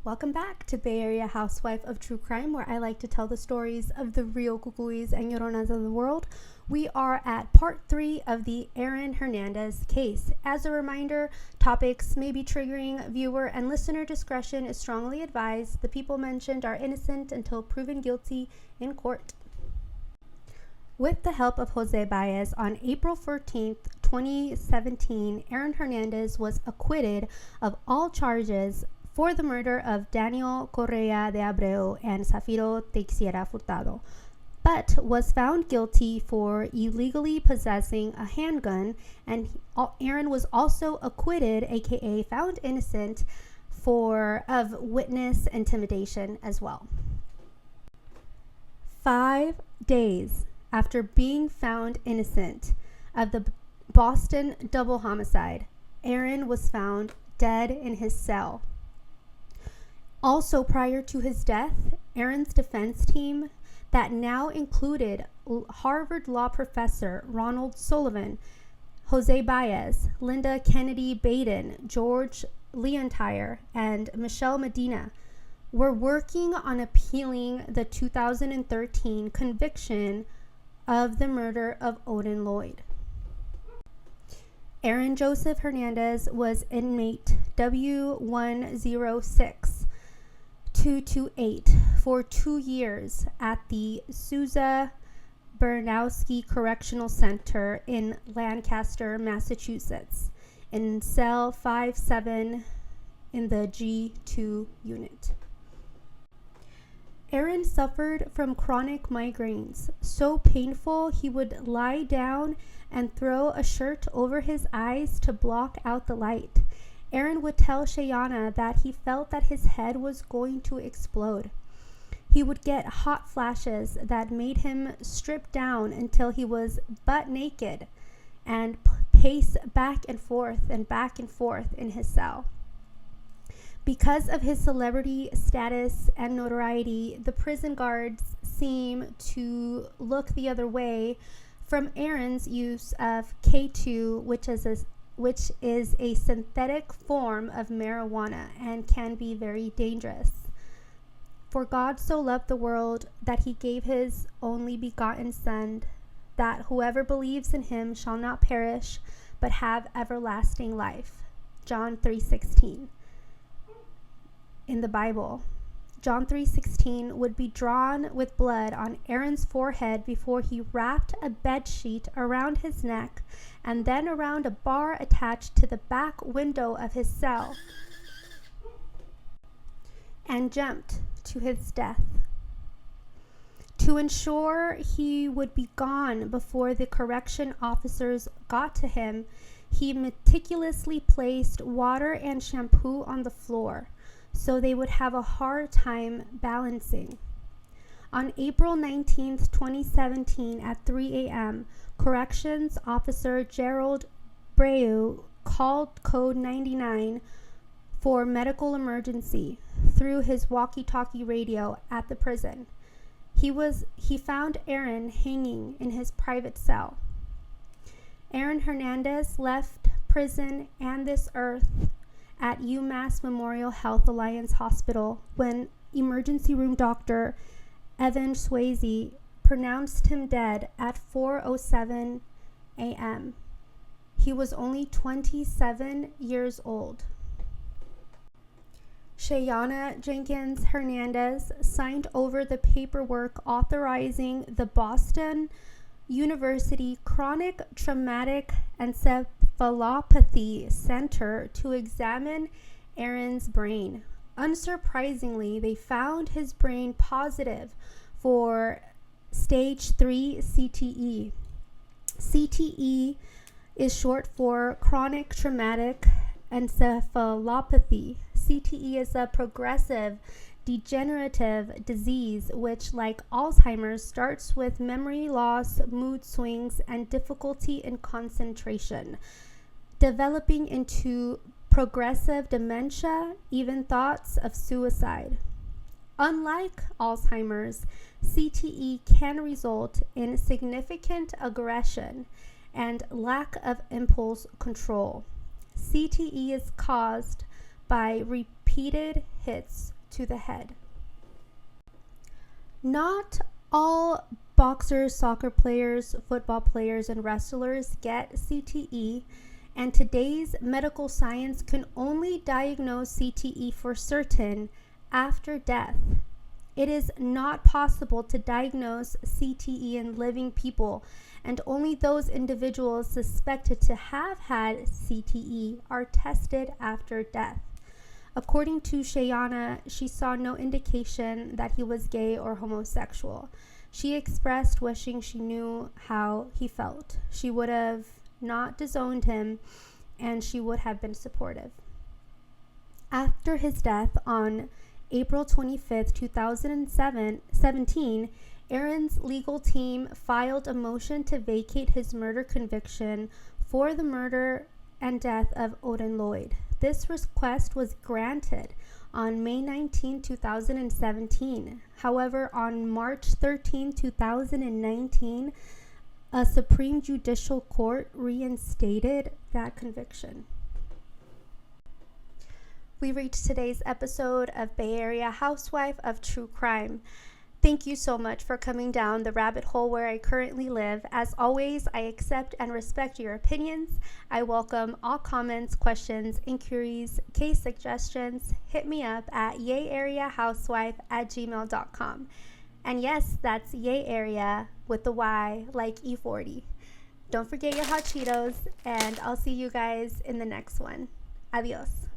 Welcome back to Bay Area Housewife of True Crime, where I like to tell the stories of the real cucuys and lloronas of the world. We are at part 3 of the Aaron Hernandez case. As a reminder, topics may be triggering. Viewer and listener discretion is strongly advised. The people mentioned are innocent until proven guilty in court. With the help of Jose Baez, on April 14th, 2017, Aaron Hernandez was acquitted of all charges for the murder of Daniel Correa de Abreu and Zafiro Teixeira Furtado, but was found guilty for illegally possessing a handgun, and Aaron was also acquitted, aka found innocent, of witness intimidation as well. 5 days after being found innocent of the Boston double homicide, Aaron was found dead in his cell. Also, prior to his death, Aaron's defense team, that now included Harvard law professor Ronald Sullivan, Jose Baez, Linda Kennedy Baden, George Leontire, and Michelle Medina, were working on appealing the 2013 conviction of the murder of Odin Lloyd. Aaron Joseph Hernandez was inmate W106228 for 2 years at the Sousa Bernowski Correctional Center in Lancaster, Massachusetts, in cell 57 in the G2 unit. Aaron suffered from chronic migraines, so painful he would lie down and throw a shirt over his eyes to block out the light. Aaron would tell Shayana that he felt that his head was going to explode. He would get hot flashes that made him strip down until he was butt naked and pace back and forth in his cell. Because of his celebrity status and notoriety, the prison guards seem to look the other way from Aaron's use of K2, which is a synthetic form of marijuana and can be very dangerous. For God so loved the world that he gave his only begotten Son, that whoever believes in him shall not perish, but have everlasting life. John 3:16. In the Bible, John 3:16 would be drawn with blood on Aaron's forehead before he wrapped a bed sheet around his neck and then around a bar attached to the back window of his cell and jumped to his death. To ensure he would be gone before the correction officers got to him, he meticulously placed water and shampoo on the floor, so they would have a hard time balancing. On April 19th, 2017 at 3 a.m., Corrections Officer Gerald Breu called Code 99 for medical emergency through his walkie-talkie radio at the prison. He found Aaron hanging in his private cell. Aaron Hernandez left prison and this earth at UMass Memorial Health Alliance Hospital when emergency room doctor Evan Swayze pronounced him dead at 4:07 a.m. He was only 27 years old. Shayana Jenkins Hernandez signed over the paperwork authorizing the Boston University Chronic Traumatic Encephalopathy Center to examine Aaron's brain. Unsurprisingly, they found his brain positive for stage 3 CTE. CTE is short for chronic traumatic encephalopathy. CTE is a progressive degenerative disease which, like Alzheimer's, starts with memory loss, mood swings, and difficulty in concentration, developing into progressive dementia, even thoughts of suicide. Unlike Alzheimer's, CTE can result in significant aggression and lack of impulse control. CTE is caused by repeated repeated hits to the head. Not all boxers, soccer players, football players, and wrestlers get CTE, and today's medical science can only diagnose CTE for certain after death. It is not possible to diagnose CTE in living people, and only those individuals suspected to have had CTE are tested after death. According to Shayana, she saw no indication that he was gay or homosexual. She expressed wishing she knew how he felt. She would have not disowned him, and she would have been supportive. After his death on April 25th, 2017, Aaron's legal team filed a motion to vacate his murder conviction for the murder and death of Odin Lloyd. This request was granted on May 19, 2017. However, on March 13, 2019, a Supreme Judicial Court reinstated that conviction. We reached today's episode of Bay Area Housewife of True Crime. Thank you so much for coming down the rabbit hole where I currently live. As always, I accept and respect your opinions. I welcome all comments, questions, inquiries, case suggestions. Hit me up at yayareahousewife@gmail.com. And yes, that's Yay Area with the Y, like E40. Don't forget your hot Cheetos, and I'll see you guys in the next one. Adios.